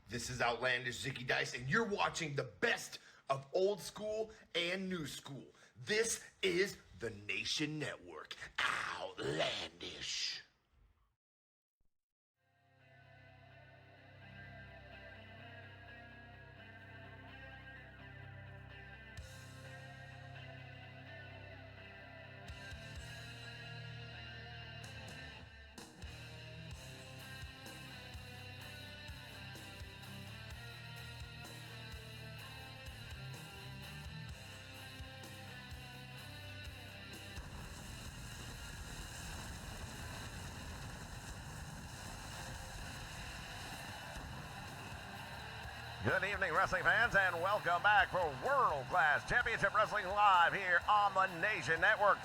This is Outlandish Zicky Dice, and you're watching the best of old school and new school. This is the Nation Network. Outlandish. Good evening, wrestling fans, and welcome back for World Class Championship Wrestling Live here on the Nation Network.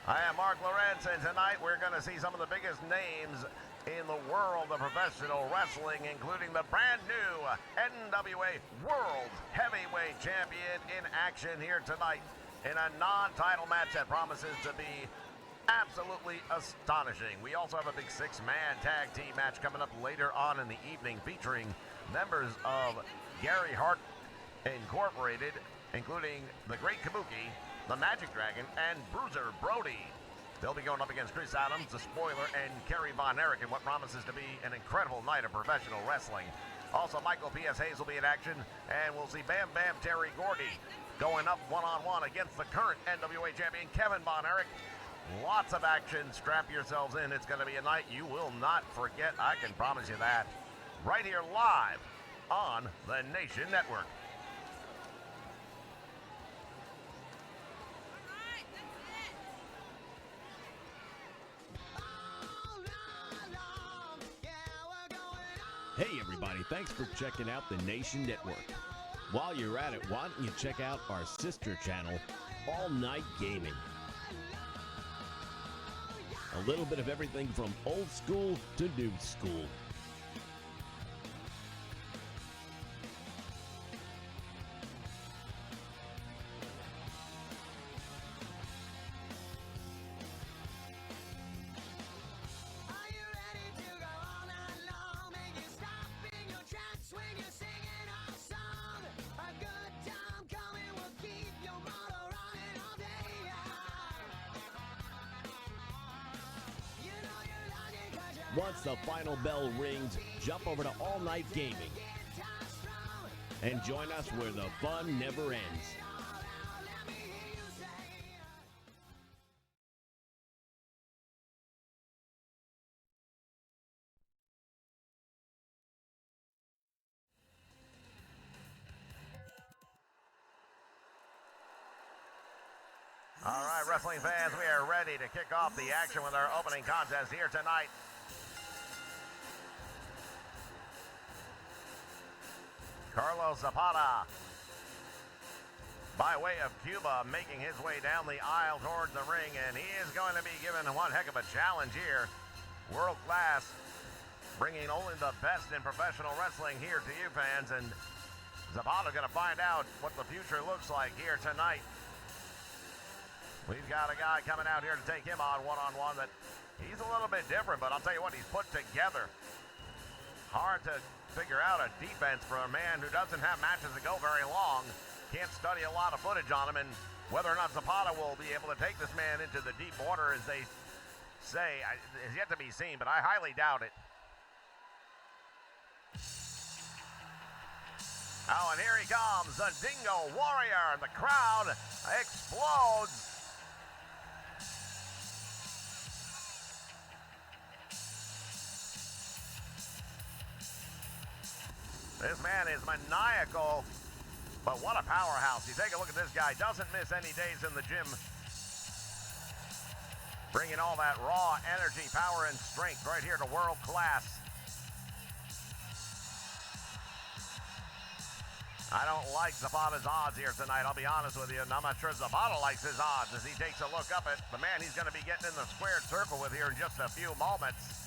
I am Mark Lorenz, and tonight we're going to see some of the biggest names in the world of professional wrestling, including the brand new NWA World Heavyweight Champion in action here tonight in a non-title match that promises to be absolutely astonishing. We also have a big six-man tag team match coming up later on in the evening featuring members of Gary Hart Incorporated, including the Great Kabuki, the Magic Dragon, and Bruiser Brody. They'll be going up against Chris Adams, the Spoiler, and Kerry Von Erich in what promises to be an incredible night of professional wrestling. Also, Michael P.S. Hayes will be in action, and we'll see Bam Bam Terry Gordy going up one-on-one against the current NWA champion, Kevin Von Erich. Lots of action. Strap yourselves in. It's going to be a night you will not forget. I can promise you that. Right here live on the Nation Network. Hey everybody, thanks for checking out the Nation Network. While you're at it, why don't you check out our sister channel, All Night Gaming. A little bit of everything from old school to new school. Once the final bell rings, jump over to All Night Gaming and join us where the fun never ends. All right, wrestling fans, we are ready to kick off the action with our opening contest here tonight. Carlos Zapata, by way of Cuba, making his way down the aisle towards the ring, and he is going to be given one heck of a challenge here. World class, bringing only the best in professional wrestling here to you fans, and Zapata going to find out what the future looks like here tonight. We've got a guy coming out here to take him on one-on-one that he's a little bit different, but I'll tell you what, he's put together. Hard to figure out a defense for a man who doesn't have matches that go very long. Can't study a lot of footage on him, and whether or not Zapata will be able to take this man into the deep water, as they say, is yet to be seen, but I highly doubt it. Oh, and here he comes, the Dingo Warrior, and the crowd explodes. This man is maniacal, but what a powerhouse. You take a look at this guy, doesn't miss any days in the gym. Bringing all that raw energy, power, and strength right here to world class. I don't like Zapata's odds here tonight, I'll be honest with you, and I'm not sure Zapata likes his odds as he takes a look up at the man he's going to be getting in the squared circle with here in just a few moments.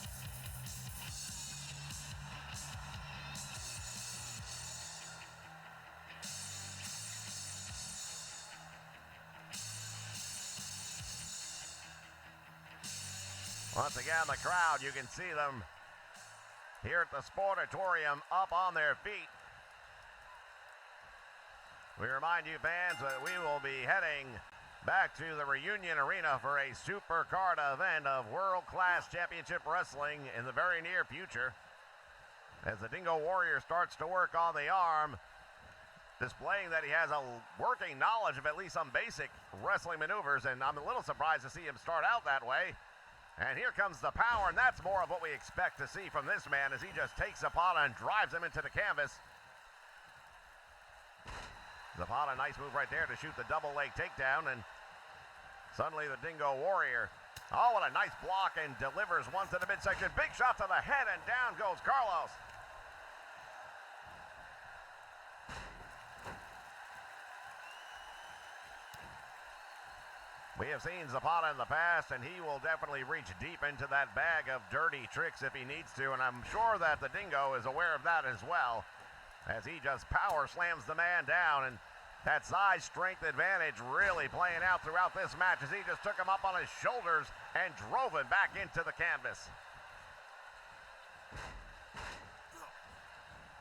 Once again, the crowd, you can see them here at the Sportatorium up on their feet. We remind you fans that we will be heading back to the Reunion Arena for a supercard event of world-class championship wrestling in the very near future. As the Dingo Warrior starts to work on the arm, displaying that he has a working knowledge of at least some basic wrestling maneuvers, and I'm a little surprised to see him start out that way. And here comes the power, and that's more of what we expect to see from this man as he just takes Zapata and drives him into the canvas. Zapata, nice move right there to shoot the double leg takedown, and suddenly the Dingo Warrior, oh, what a nice block, and delivers one to the midsection. Big shot to the head, and down goes Carlos. We have seen Zapata in the past, and he will definitely reach deep into that bag of dirty tricks if he needs to, and I'm sure that the Dingo is aware of that as well, as he just power slams the man down, and that size strength advantage really playing out throughout this match as he just took him up on his shoulders and drove him back into the canvas.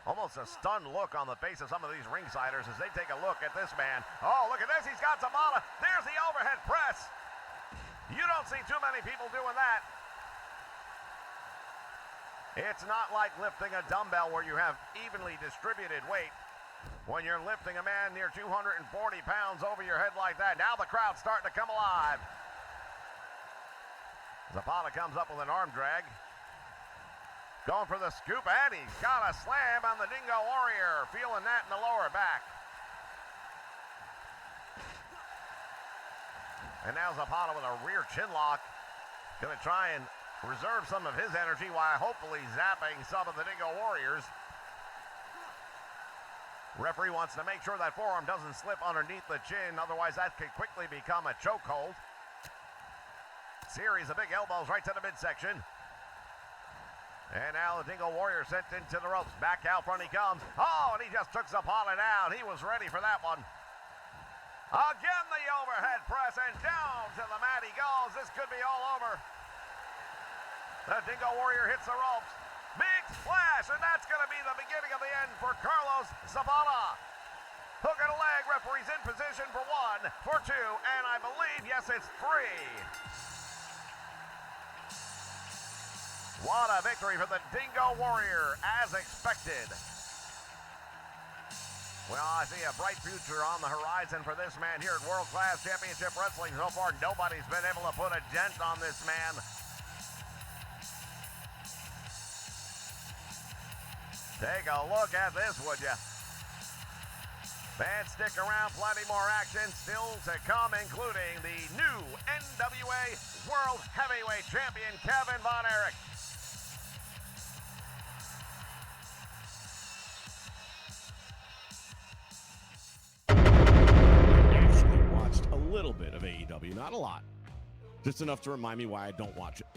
Almost a stunned look on the face of some of these ringsiders as they take a look at this man. Oh, look at this. He's got Zapata. There's the overhead press. You don't see too many people doing that. It's not like lifting a dumbbell where you have evenly distributed weight. When you're lifting a man near 240 pounds over your head like that, now the crowd's starting to come alive. Zapata comes up with an arm drag. Going for the scoop, and he's got a slam on the Dingo Warrior. Feeling that in the lower back. And now Zapata with a rear chin lock. Going to try and reserve some of his energy while hopefully zapping some of the Dingo Warriors. Referee wants to make sure that forearm doesn't slip underneath the chin. Otherwise, that could quickly become a chokehold. Series of big elbows right to the midsection. And now the Dingo Warrior sent into the ropes. Back out front he comes. Oh, and he just took Zapata down. He was ready for that one. Again, the overhead press, and down to the mat he goes. This could be all over. The Dingo Warrior hits the ropes. Big splash, and that's going to be the beginning of the end for Carlos Zapata. Hook and a leg. Referee's in position for 1, for 2, and I believe, yes, it's 3. What a victory for the Dingo Warrior, as expected. Well, I see a bright future on the horizon for this man here at World Class Championship Wrestling. So far, nobody's been able to put a dent on this man. Take a look at this, would you? Fans, stick around. Plenty more action still to come, including the new NWA World Heavyweight Champion, Kevin Von Erich. A little bit of AEW, not a lot. Just enough to remind me why I don't watch it.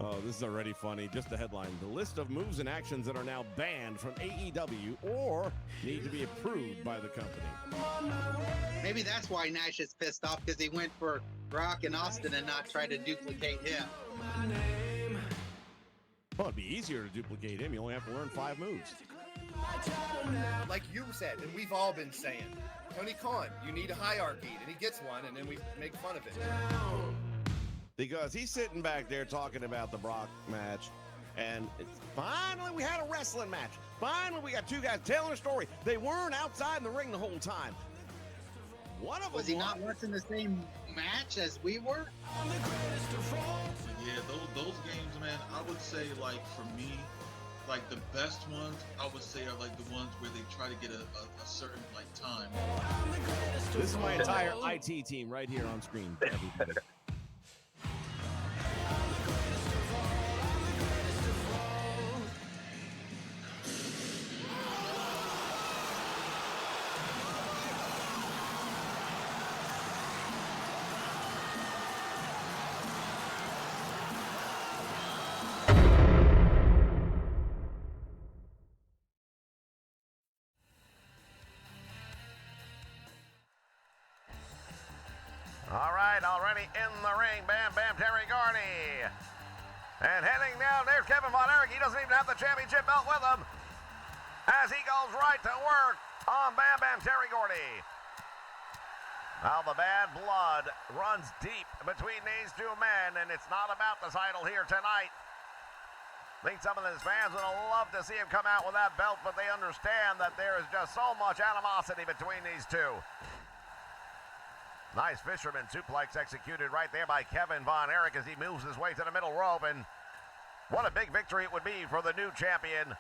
Oh, this is already funny. Just the headline. The list of moves and actions that are now banned from AEW or need to be approved by the company. Maybe that's why Nash is pissed off, because he went for Rock and Austin and not try to duplicate him. Well, it'd be easier to duplicate him. You only have to learn 5 moves. Like you said, and we've all been saying, Tony Khan, you need a hierarchy, and he gets one, and then we make fun of it. Because he's sitting back there talking about the Brock match, and it's finally we had a wrestling match. Finally, we got 2 guys telling a story. They weren't outside in the ring the whole time. One of them was he not watching the same match as we were? Yeah, those games, man. I would say, like, for me, like the best ones, I would say are like the ones where they try to get a certain like time. This is my entire IT team right here on screen. Everybody. All right, already in the ring, Bam Bam Terry Garney. And heading down, there's Kevin Von Erich. He doesn't even have the championship belt with him. As he goes right to work on Bam Bam Terry Gordy. Now the bad blood runs deep between these two men, and it's not about the title here tonight. I think some of his fans would love to see him come out with that belt, but they understand that there is just so much animosity between these two. Nice fisherman suplex executed right there by Kevin Von Erich as he moves his way to the middle rope. And what a big victory it would be for the new champion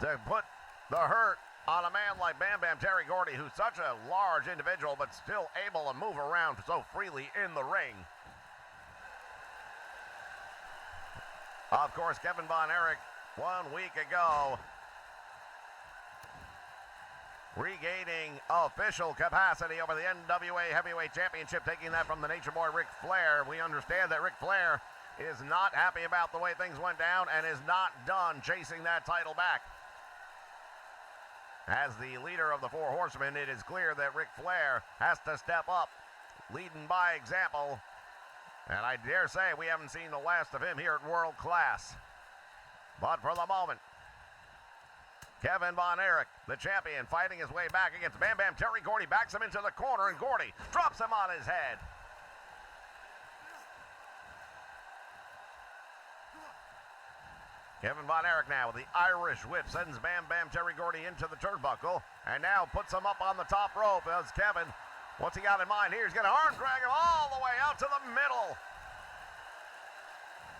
to put the hurt on a man like Bam Bam Terry Gordy, who's such a large individual but still able to move around so freely in the ring. Of course, Kevin Von Erich 1 week ago regaining official capacity over the NWA Heavyweight Championship, taking that from the Nature Boy Ric Flair. We understand that Ric Flair is not happy about the way things went down and is not done chasing that title back. As the leader of the Four Horsemen, it is clear that Ric Flair has to step up, leading by example. And I dare say we haven't seen the last of him here at World Class. But for the moment, Kevin Von Erich, the champion, fighting his way back against Bam Bam Terry Gordy, backs him into the corner, and Gordy drops him on his head. Kevin Von Erich now with the Irish whip sends Bam Bam Terry Gordy into the turnbuckle, and now puts him up on the top rope as Kevin, what's he got in mind here? He's going to arm drag him all the way out to the middle.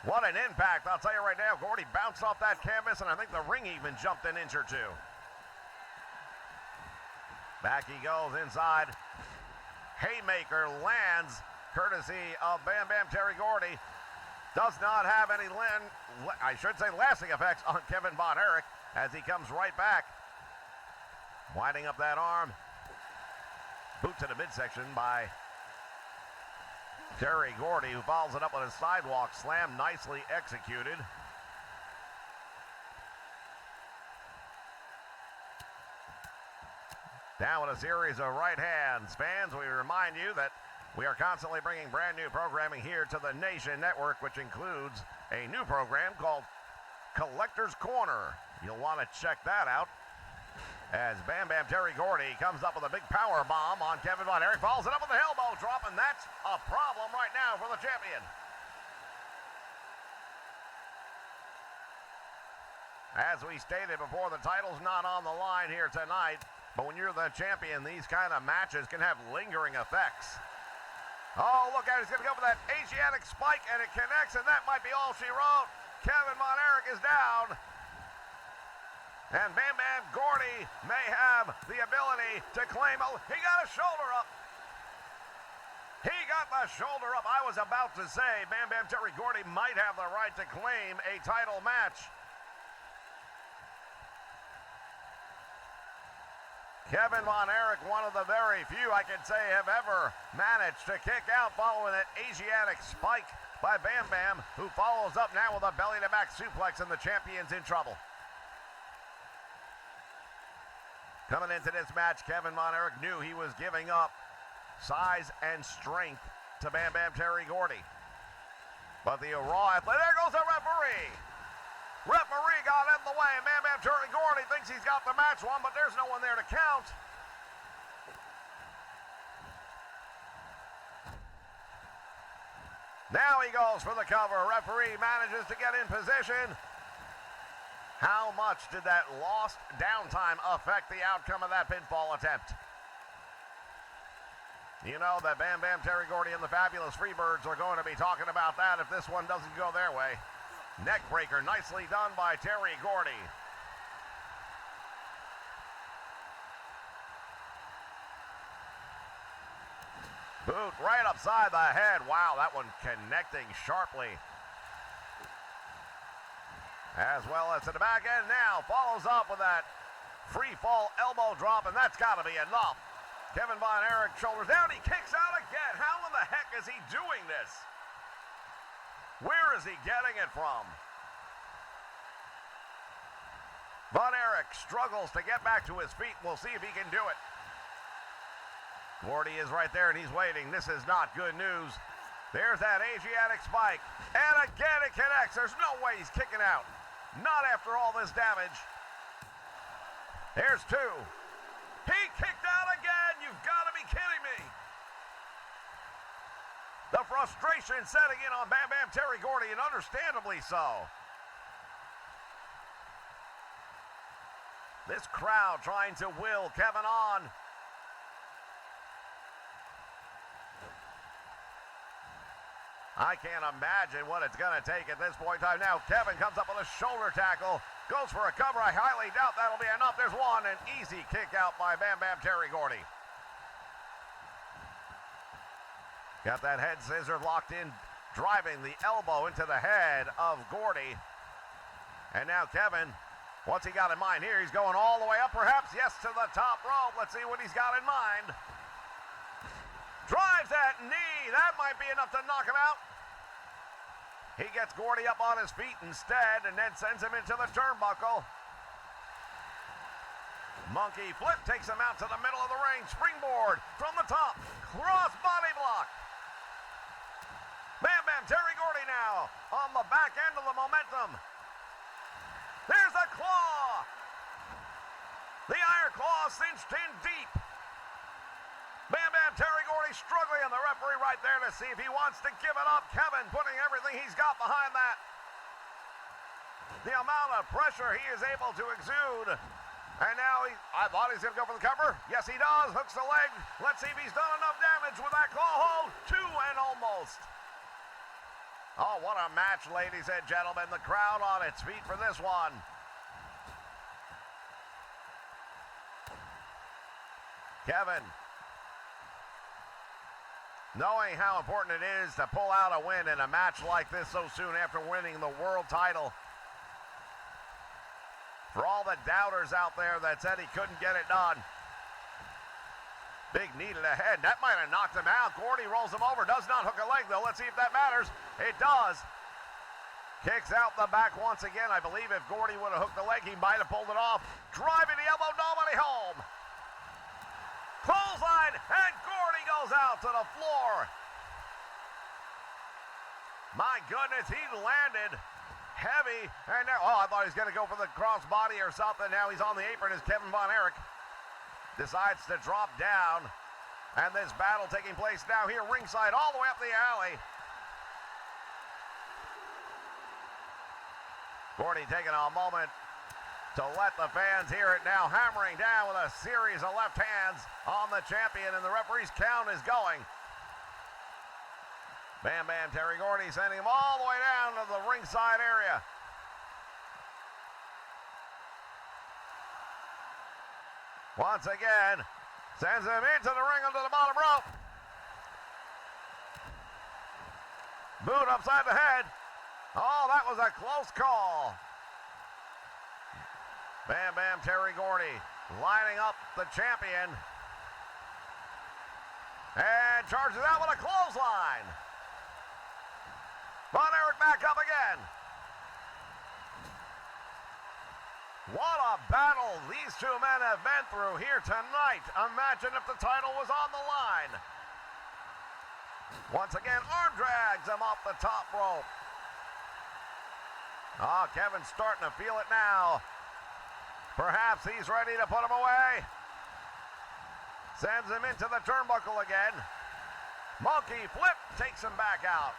What an impact, I'll tell you right now. Gordy bounced off that canvas, and I think the ring even jumped an inch or two. Back he goes inside. Haymaker lands, courtesy of Bam Bam Terry Gordy. Does not have any, lasting effects on Kevin Von Erich as he comes right back. Winding up that arm. Boot to the midsection by Terry Gordy, who follows it up with a sidewalk slam, nicely executed. Down with a series of right hands. Fans, we remind you that we are constantly bringing brand new programming here to the Nation Network, which includes a new program called Collector's Corner. You'll want to check that out. As Bam Bam Terry Gordy comes up with a big power bomb on Kevin Von Erich, follows it up with the elbow drop, and that's a problem right now for the champion. As we stated before, the title's not on the line here tonight, but when you're the champion, these kind of matches can have lingering effects. Oh, look out, he's going to go for that Asiatic spike, and it connects, and that might be all she wrote. Kevin Von Erich is down. And Bam Bam Gordy may have the ability to claim, he got a shoulder up. He got the shoulder up. I was about to say Bam Bam Terry Gordy might have the right to claim a title match. Kevin Von Erich, one of the very few I can say have ever managed to kick out following an Asiatic spike by Bam Bam, who follows up now with a belly-to-back suplex, and the champion's in trouble. Coming into this match, Kevin Von Erich knew he was giving up size and strength to Bam Bam Terry Gordy. But the raw athlete, there goes the referee. Referee got in the way, and Bam Bam Terry Gordy thinks he's got the match won, but there's no one there to count. Now he goes for the cover. Referee manages to get in position. How much did that lost downtime affect the outcome of that pinfall attempt? You know that Bam Bam Terry Gordy and the Fabulous Freebirds are going to be talking about that if this one doesn't go their way. Neck breaker, nicely done by Terry Gordy. Boot right upside the head. Wow, that one connecting sharply. As well as to the back end now. Follows up with that free fall elbow drop, and that's got to be enough. Kevin Von Erich shoulders down. He kicks out again. How in the heck is he doing this? Where is he getting it from? Von Erich struggles to get back to his feet. We'll see if he can do it. Gordy is right there, and he's waiting. This is not good news There's that Asiatic spike. And again it connects. There's no way he's kicking out. Not after all this damage. Here's 2. He kicked out again. You've got to be kidding me. The frustration setting in on Bam Bam Terry Gordy, and understandably so. This crowd trying to will Kevin on. I can't imagine what it's going to take at this point in time. Now Kevin comes up with a shoulder tackle, goes for a cover. I highly doubt that'll be enough. There's one, an easy kick out by Bam Bam Terry Gordy. Got that head scissor locked in, driving the elbow into the head of Gordy. And now Kevin, what's he got in mind here? He's going all the way up, perhaps. Yes, to the top rope. Let's see what he's got in mind. Drives that knee. That might be enough to knock him out. He gets Gordy up on his feet instead and then sends him into the turnbuckle. Monkey flip takes him out to the middle of the ring. Springboard from the top. Cross body block. Bam Bam Terry Gordy now on the back end of the momentum. There's a claw. The iron claw cinched in deep. Bam Bam Terry Gordy struggling, and the referee right there to see if he wants to give it up. Kevin putting everything he's got behind that. The amount of pressure he is able to exude. And now I thought he's going to go for the cover. Yes, he does. Hooks the leg. Let's see if he's done enough damage with that claw hold. 2 and almost. Oh, what a match, ladies and gentlemen. The crowd on its feet for this one. Kevin, knowing how important it is to pull out a win in a match like this so soon after winning the world title. For all the doubters out there that said he couldn't get it done. Big knee to the head. That might have knocked him out. Gordy rolls him over. Does not hook a leg, though. Let's see if that matters. It does. Kicks out the back once again. I believe if Gordy would have hooked the leg, he might have pulled it off. Driving the elbow. Nobody home. Clothesline. And Gordy goes out to the floor. My goodness, he landed heavy. And now, I thought he was going to go for the crossbody or something. Now he's on the apron as Kevin Von Erich decides to drop down. And this battle taking place now here ringside all the way up the alley. Gordy taking a moment to let the fans hear it now, hammering down with a series of left hands on the champion, and the referee's count is going. Bam Bam Terry Gordy sending him all the way down to the ringside area. Once again, sends him into the ring under the bottom rope. Boot upside the head. Oh, that was a close call. Bam Bam Terry Gordy lining up the champion. And charges out with a clothesline. Von Erich back up again. What a battle these two men have been through here tonight. Imagine if the title was on the line. Once again, arm drags him off the top rope. Oh, Kevin's starting to feel it now. Perhaps he's ready to put him away. Sends him into the turnbuckle again. Monkey flip takes him back out.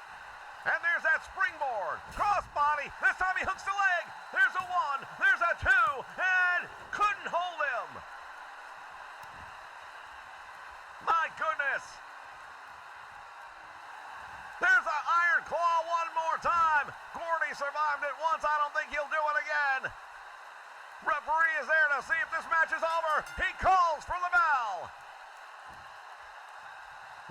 And there's that springboard. Crossbody. This time he hooks the leg. There's a 1. There's a 2. And couldn't hold him. My goodness. There's an iron claw one more time. Gordy survived it once. I don't think he'll do it again. Referee is there to see if this match is over. He calls for the bell.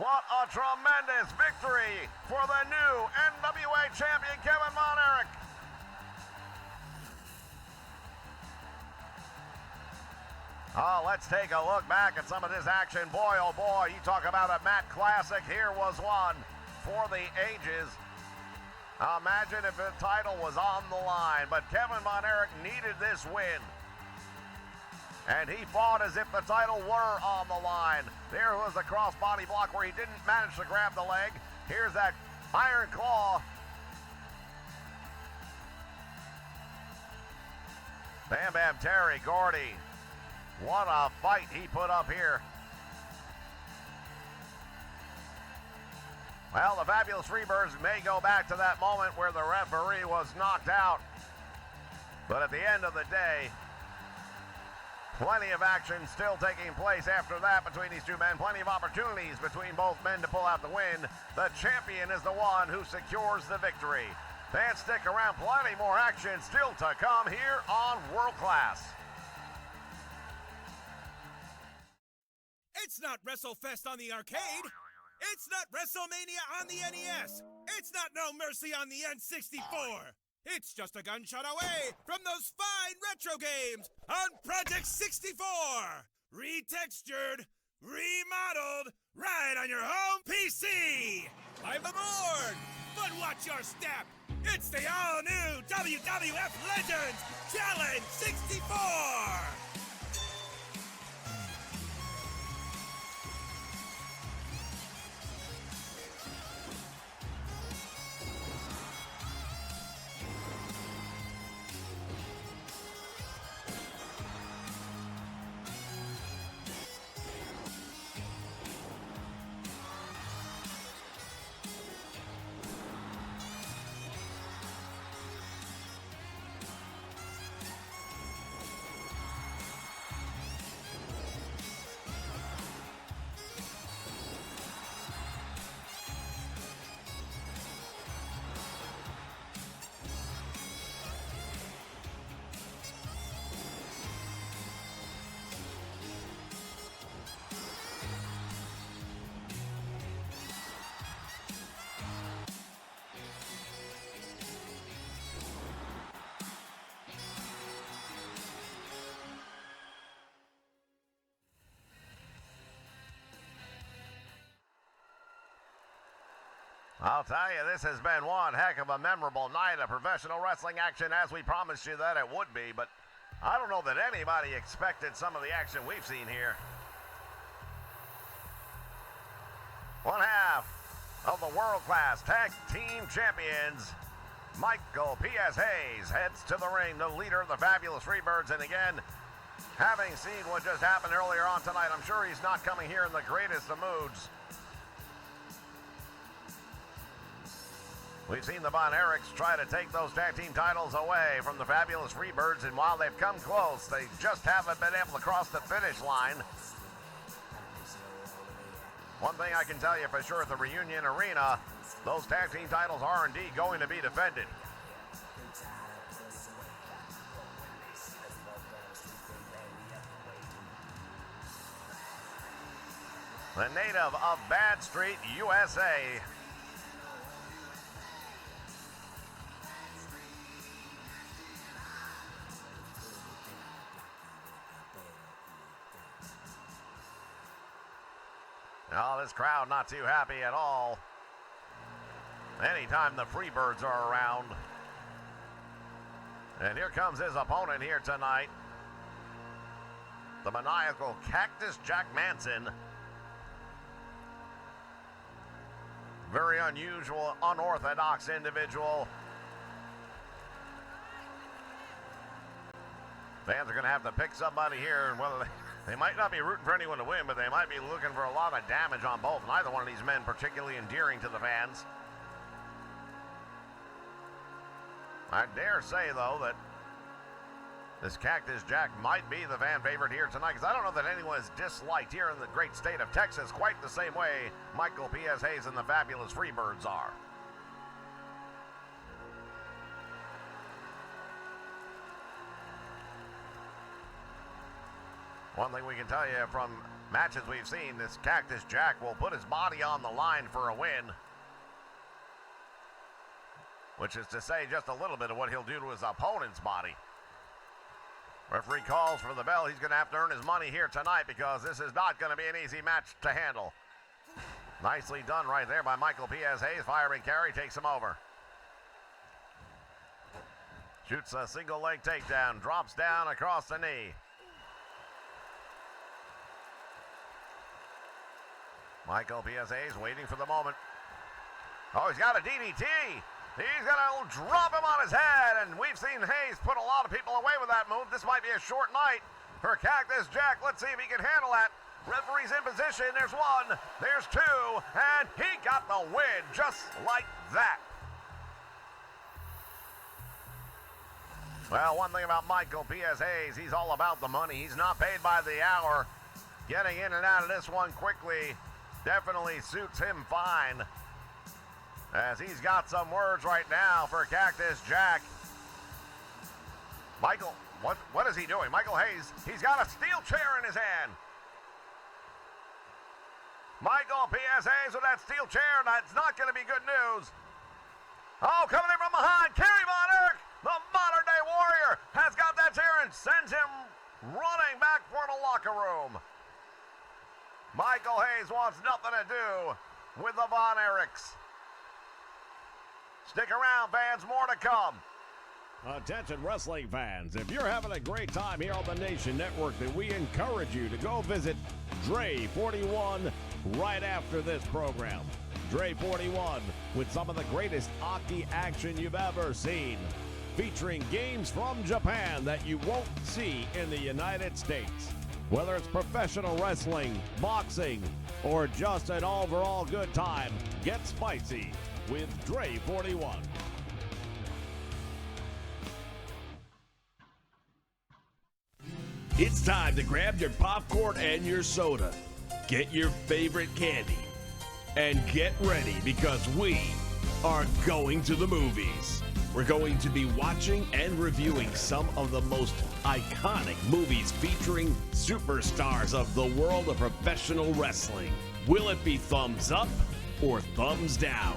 What a tremendous victory for the new NWA champion, Kevin Von Erich. Oh, let's take a look back at some of this action. Boy, oh boy, you talk about a mat classic. Here was one for the ages. Imagine if the title was on the line, but Kevin Von Erich needed this win. And he fought as if the title were on the line. There was a crossbody block where he didn't manage to grab the leg. Here's that Iron Claw. Bam Bam Terry Gordy. What a fight he put up here. Well, the Fabulous Freebirds may go back to that moment where the referee was knocked out. But at the end of the day, plenty of action still taking place after that between these two men. Plenty of opportunities between both men to pull out the win. The champion is the one who secures the victory. Fans, stick around. Plenty more action still to come here on World Class. It's not WrestleFest on the arcade. It's not WrestleMania on the NES. It's not No Mercy on the N64. It's just a gunshot away from those fine retro games on Project 64. Retextured, remodeled, right on your home PC. I'm aboard, but watch your step. It's the all-new WWF Legends Challenge 64. I'll tell you, this has been one heck of a memorable night of professional wrestling action, as we promised you that it would be, but I don't know that anybody expected some of the action we've seen here. One half of the world-class tag team champions, Michael P.S. Hayes, heads to the ring, the leader of the Fabulous Freebirds, and again, having seen what just happened earlier on tonight, I'm sure he's not coming here in the greatest of moods. We've seen the Von Erichs try to take those tag team titles away from the Fabulous Freebirds, and while they've come close, they just haven't been able to cross the finish line. One thing I can tell you for sure, at the Reunion Arena, those tag team titles are indeed going to be defended. The native of Bad Street, USA. Oh, this crowd not too happy at all. Anytime the Freebirds are around. And here comes his opponent here tonight. The maniacal Cactus Jack Manson. Very unusual, unorthodox individual. Fans are going to have to pick somebody here, and whether they might not be rooting for anyone to win, but they might be looking for a lot of damage on both. Neither one of these men particularly endearing to the fans. I dare say, though, that this Cactus Jack might be the fan favorite here tonight, because I don't know that anyone is disliked here in the great state of Texas quite the same way Michael P.S. Hayes and the Fabulous Freebirds are. One thing we can tell you from matches we've seen, this Cactus Jack will put his body on the line for a win. Which is to say just a little bit of what he'll do to his opponent's body. Referee calls for the bell. He's going to have to earn his money here tonight, because this is not going to be an easy match to handle. Nicely done right there by Michael P.S. Hayes. Firing carry takes him over. Shoots a single leg takedown. Drops down across the knee. Michael P.S. Hayes waiting for the moment. Oh, he's got a DDT. He's going to drop him on his head, and we've seen Hayes put a lot of people away with that move. This might be a short night for Cactus Jack. Let's see if he can handle that. Referee's in position. There's one, there's two, and he got the win just like that. Well, one thing about Michael P.S. Hayes, he's all about the money. He's not paid by the hour. Getting in and out of this one quickly definitely suits him fine, as he's got some words right now for Cactus Jack. Michael, what is he doing? Michael Hayes, he's got a steel chair in his hand. Michael P.S. Hayes with that steel chair, that's not going to be good news. Oh, coming in from behind, Kerry Von Erich, the modern-day warrior, has got that chair and sends him running back for the locker room. Michael Hayes wants nothing to do with the Von Erichs. Stick around, fans, more to come. Attention wrestling fans, if you're having a great time here on the Nation Network, then we encourage you to go visit Dre 41 right after this program. Dre 41 with some of the greatest hockey action you've ever seen, featuring games from Japan that you won't see in the United States. Whether it's professional wrestling, boxing, or just an overall good time, get spicy with Dre 41. It's time to grab your popcorn and your soda. Get your favorite candy. And get ready, because we are going to the movies. We're going to be watching and reviewing some of the most iconic movies featuring superstars of the world of professional wrestling. Will it be thumbs up or thumbs down?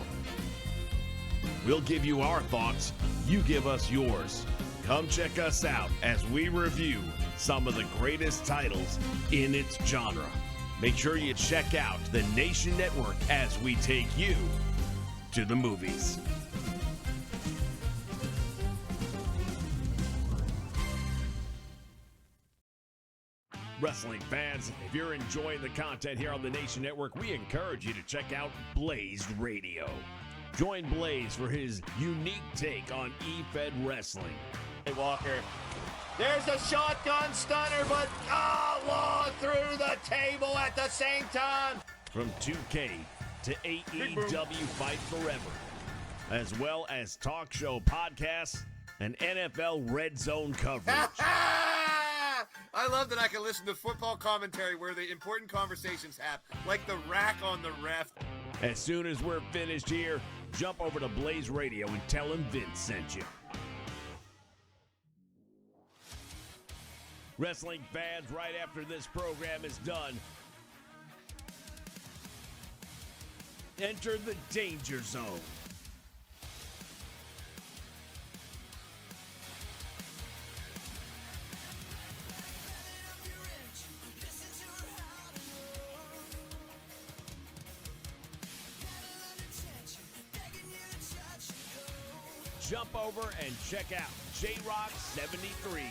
We'll give you our thoughts, you give us yours. Come check us out as we review some of the greatest titles in its genre. Make sure you check out the Nation Network as we take you to the movies. Wrestling fans, if you're enjoying the content here on the Nation Network, we encourage you to check out Blazed Radio. Join Blaze for his unique take on E-Fed wrestling. Hey, Walker. There's a shotgun stunner, but long through the table at the same time. From 2K to AEW Fight Forever, as well as talk show podcasts and NFL Red Zone coverage. I love that I can listen to football commentary where the important conversations happen, like the rack on the ref. As soon as we're finished here, jump over to Blaze Radio and tell him Vince sent you. Wrestling fans, right after this program is done, enter the danger zone. Jump over and check out J-Rock 73.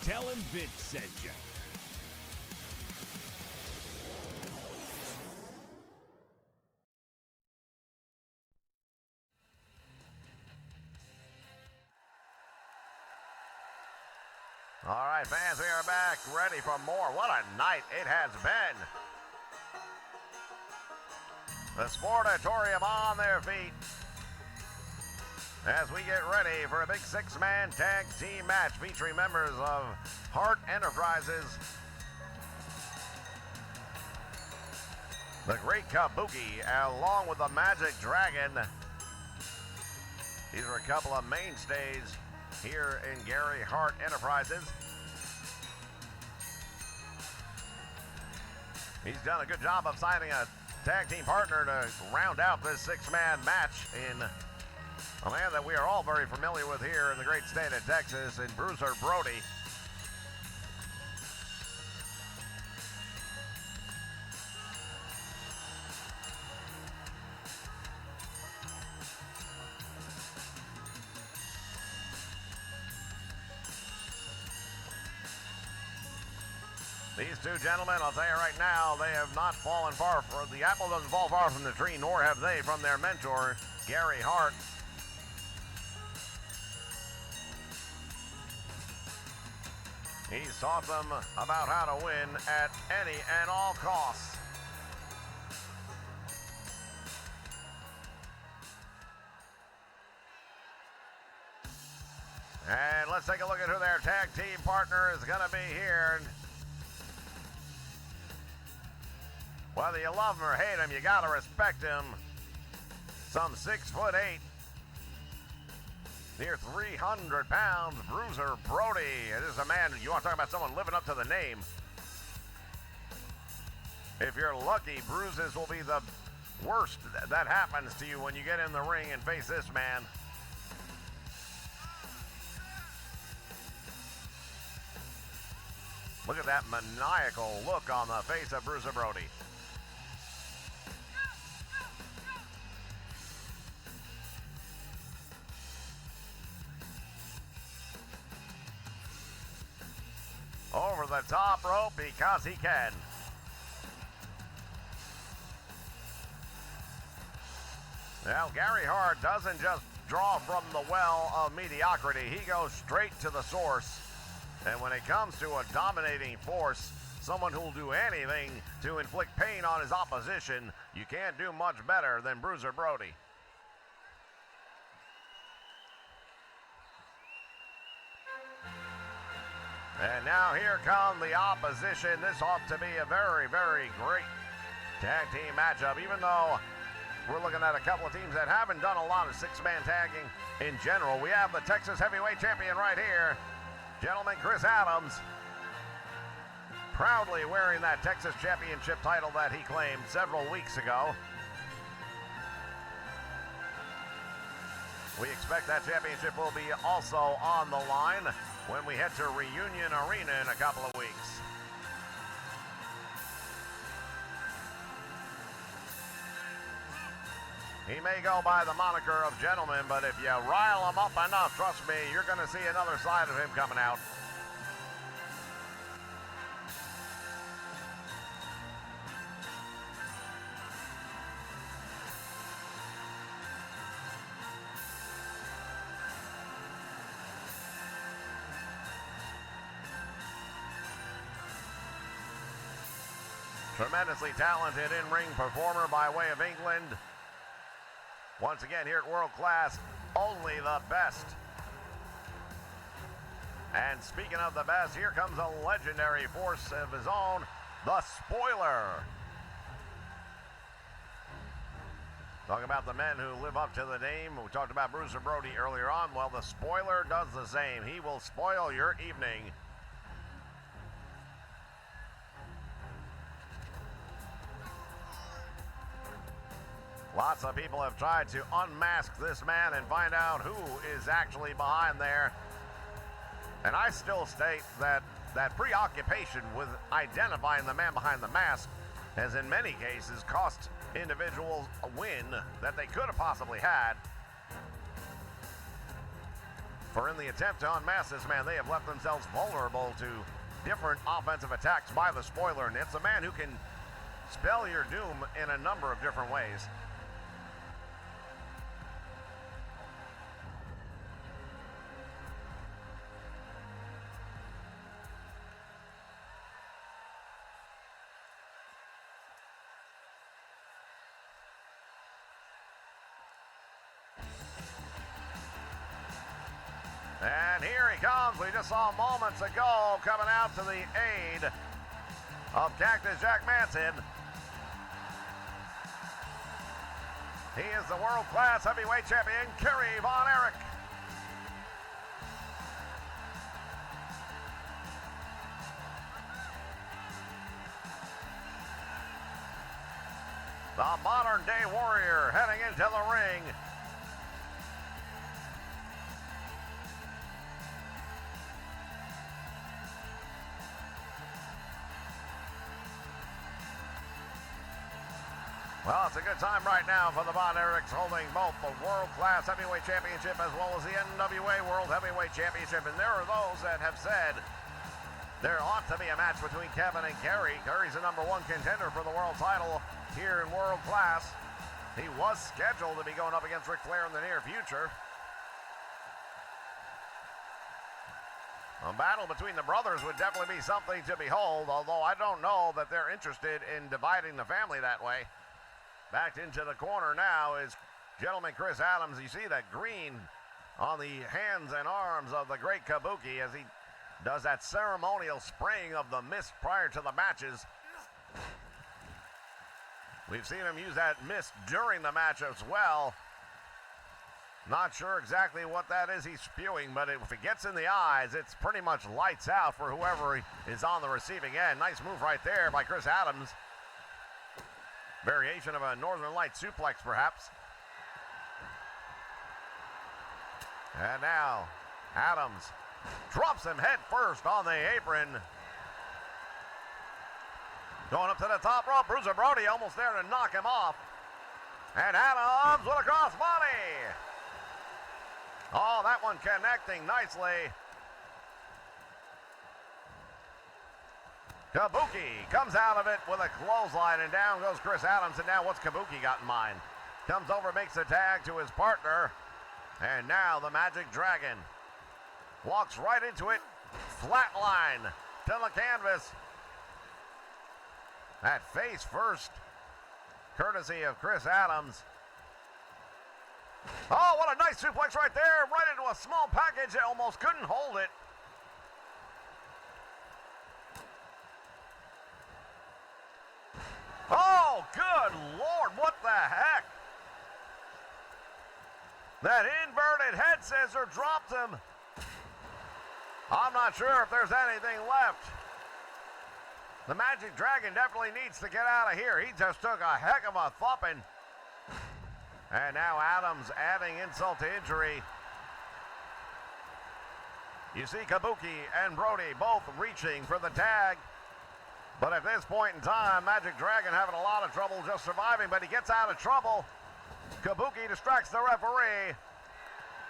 Tell him Vince sent you. All right, fans, we are back, ready for more. What a night it has been. The Sportatorium on their feet as we get ready for a big six-man tag team match featuring members of Hart Enterprises, the Great Kabuki, along with the Magic Dragon. These are a couple of mainstays here in Gary Hart Enterprises. He's done a good job of signing a tag team partner to round out this six-man match in a man that we are all very familiar with here in the great state of Texas, in Bruiser Brody. These two gentlemen, I'll tell you right now, they have not fallen far. The apple doesn't fall far from the tree, nor have they from their mentor, Gary Hart. He's taught them about how to win at any and all costs. And let's take a look at who their tag team partner is going to be here. Whether you love him or hate him, you got to respect him. Some 6'8", near 300 pounds, Bruiser Brody. It is a man, you want to talk about someone living up to the name. If you're lucky, bruises will be the worst that happens to you when you get in the ring and face this man. Look at that maniacal look on the face of Bruiser Brody. Over the top rope because he can. Now, Gary Hart doesn't just draw from the well of mediocrity. He goes straight to the source. And when it comes to a dominating force, someone who will do anything to inflict pain on his opposition, you can't do much better than Bruiser Brody. And now here come the opposition. This ought to be a very, very great tag team matchup, even though we're looking at a couple of teams that haven't done a lot of six-man tagging in general. We have the Texas Heavyweight Champion right here, gentleman Chris Adams, proudly wearing that Texas Championship title that he claimed several weeks ago. We expect that championship will be also on the line when we head to Reunion Arena in a couple of weeks. He may go by the moniker of gentleman, but if you rile him up enough, trust me, you're going to see another side of him coming out. Tremendously talented in-ring performer by way of England. Once again, here at World Class, only the best. And speaking of the best, here comes a legendary force of his own, the Spoiler. Talking about the men who live up to the name. We talked about Bruiser Brody earlier on. Well, the Spoiler does the same. He will spoil your evening. Lots of people have tried to unmask this man and find out who is actually behind there. And I still state that that preoccupation with identifying the man behind the mask has in many cases cost individuals a win that they could have possibly had. For in the attempt to unmask this man, they have left themselves vulnerable to different offensive attacks by the Spoiler. And it's a man who can spell your doom in a number of different ways. And here he comes. We just saw moments ago coming out to the aid of Cactus Jack Manson. He is the world-class heavyweight champion, Kerry Von Erich. The modern-day warrior heading into the ring. Well, it's a good time right now for the Von Erichs, holding both the World-Class Heavyweight Championship as well as the NWA World Heavyweight Championship. And there are those that have said There ought to be a match between Kevin and Kerry. Kerry's the #1 contender for the world title here in world class. He was scheduled to be going up against Ric Flair in the near future. A battle between the brothers would definitely be something to behold, although I don't know that they're interested in dividing the family that way. Backed into the corner now is gentleman Chris Adams. You see that green on the hands and arms of the great Kabuki as he does that ceremonial spraying of the mist prior to the matches. We've seen him use that mist during the match as well. Not sure exactly what that is he's spewing, but if it gets in the eyes, it's pretty much lights out for whoever is on the receiving end. Nice move right there by Chris Adams. Variation of a Northern Light suplex, perhaps. And now, Adams drops him head first on the apron. Going up to the top rope, Bruiser Brody almost there to knock him off. And Adams with a crossbody. Oh, that one connecting nicely. Kabuki comes out of it with a clothesline, and down goes Chris Adams. And now what's Kabuki got in mind? Comes over, makes the tag to his partner. And now the Magic Dragon walks right into it. Flatline to the canvas. At face first, courtesy of Chris Adams. Oh, what a nice suplex right there, right into a small package. It almost couldn't hold it. Oh, good Lord, what the heck? That inverted head scissor dropped him. I'm not sure if there's anything left. The Magic Dragon definitely needs to get out of here. He just took a heck of a thumping. And now Adams adding insult to injury. You see Kabuki and Brody both reaching for the tag. But at this point in time, Magic Dragon having a lot of trouble just surviving, but he gets out of trouble. Kabuki distracts the referee.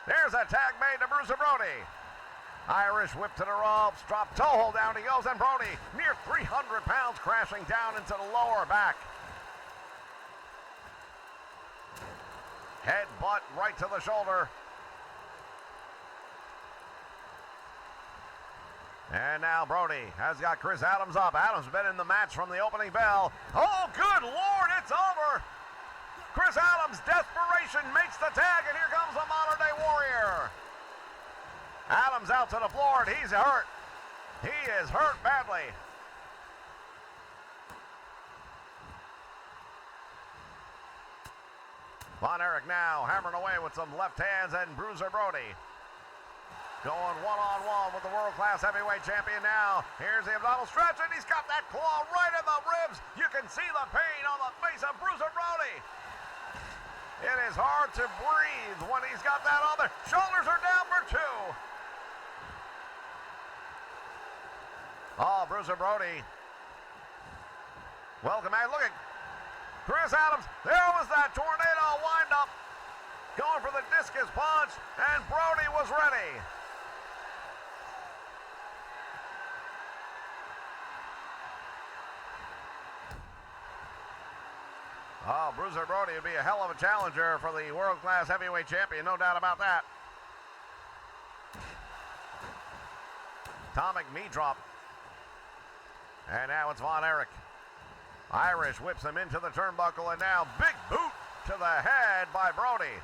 There's a tag made to Bruiser Brody. Irish whip to the ropes, drop toe hold, down he goes, and Brody, near 300 pounds, crashing down into the lower back. Headbutt right to the shoulder. And now Brody has got Chris Adams up. Adams been in the match from the opening bell. Oh, good Lord, it's over. Chris Adams, desperation, makes the tag, and here comes the Modern Day Warrior. Adams out to the floor, and he's hurt. He is hurt badly. Von Erich now hammering away with some left hands, and Bruiser Brody going one-on-one with the world-class heavyweight champion now. Here's the abdominal stretch, and he's got that claw right in the ribs. You can see the pain on the face of Bruiser Brody. It is hard to breathe when he's got that on there. Shoulders are down for two. Oh, Bruiser Brody. Welcome back. Look at Chris Adams. There was that tornado wind-up. Going for the discus punch, and Brody was ready. Oh, Bruiser Brody would be a hell of a challenger for the world-class heavyweight champion, no doubt about that. Atomic knee drop. And now it's Von Erich. Irish whips him into the turnbuckle, and now big boot to the head by Brody.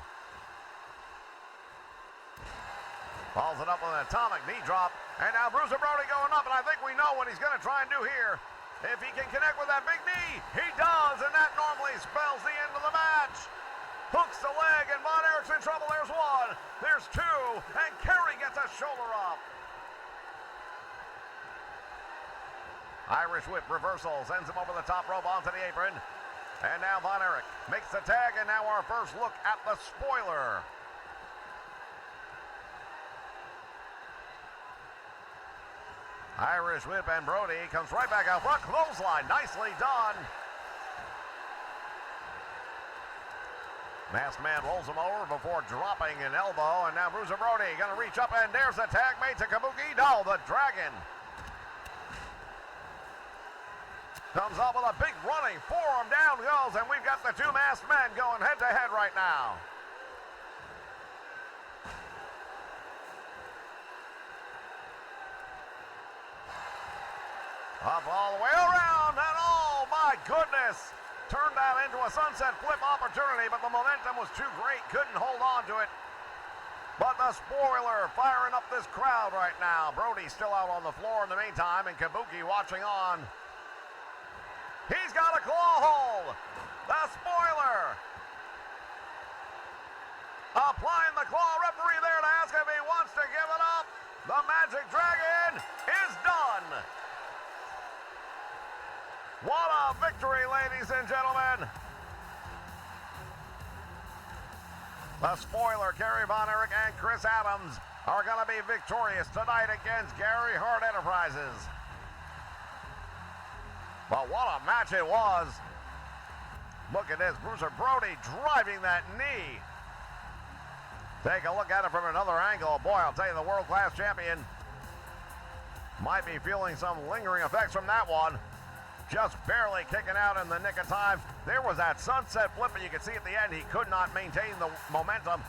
Follows it up with an atomic knee drop. And now Bruiser Brody going up, and I think we know what he's going to try and do here. If he can connect with that big knee, he does, and that normally spells the end of the match. Hooks the leg, and Von Erich's in trouble. There's one, there's two, and Kerry gets a shoulder up. Irish whip reversal, sends him over the top rope onto the apron. And now Von Erich makes the tag, and now our first look at the spoiler. Irish whip, and Brody comes right back out front. Clothesline, nicely done. Masked Man rolls him over before dropping an elbow, and now Bruiser Brody gonna reach up, and there's a tag made to Kabuki. No, the Dragon. Comes up with a big running forearm, down goes, and we've got the two masked men going head to head right now. Up all the way around, and oh my goodness! Turned that into a sunset flip opportunity, but the momentum was too great, couldn't hold on to it. But the spoiler firing up this crowd right now. Brody's still out on the floor in the meantime, and Kabuki watching on. He's got a claw hold. The spoiler. Applying the claw, referee there to ask if he wants to give it up. The Magic Dragon is done. What a victory, ladies and gentlemen. The spoiler, Gary Von Erich and Chris Adams, are going to be victorious tonight against Gary Hart Enterprises. But what a match it was. Look at this, Bruiser Brody driving that knee. Take a look at it from another angle. Boy, I'll tell you, the world-class champion might be feeling some lingering effects from that one. Just barely kicking out in the nick of time. There was that sunset flip, and you can see at the end he could not maintain the momentum.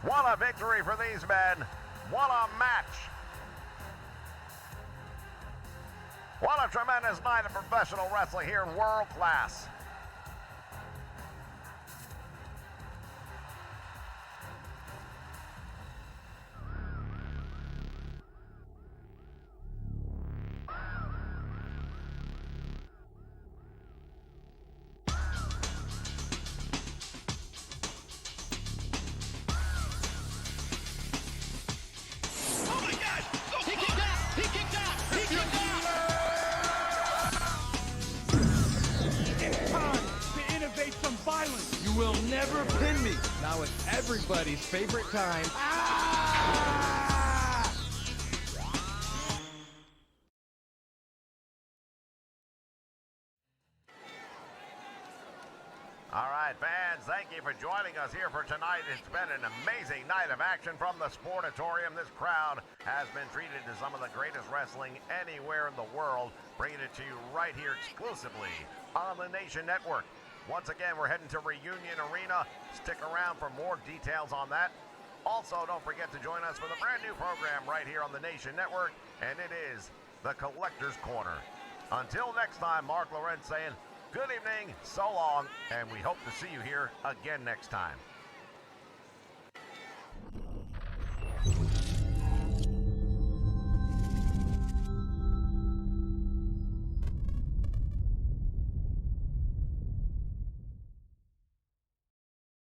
What a victory for these men. What a match. What a tremendous night of professional wrestling here in world class. You will never pin me. Now it's everybody's favorite time. All right, fans, thank you for joining us here for tonight. It's been an amazing night of action from the Sportatorium. This crowd has been treated to some of the greatest wrestling anywhere in the world, bringing it to you right here exclusively on the Nation Network. Once again, we're heading to Reunion Arena. Stick around for more details on that. Also, don't forget to join us for the brand new program right here on the Nation Network, and it is the Collector's Corner. Until next time, Mark Lorenz saying good evening, so long, and we hope to see you here again next time.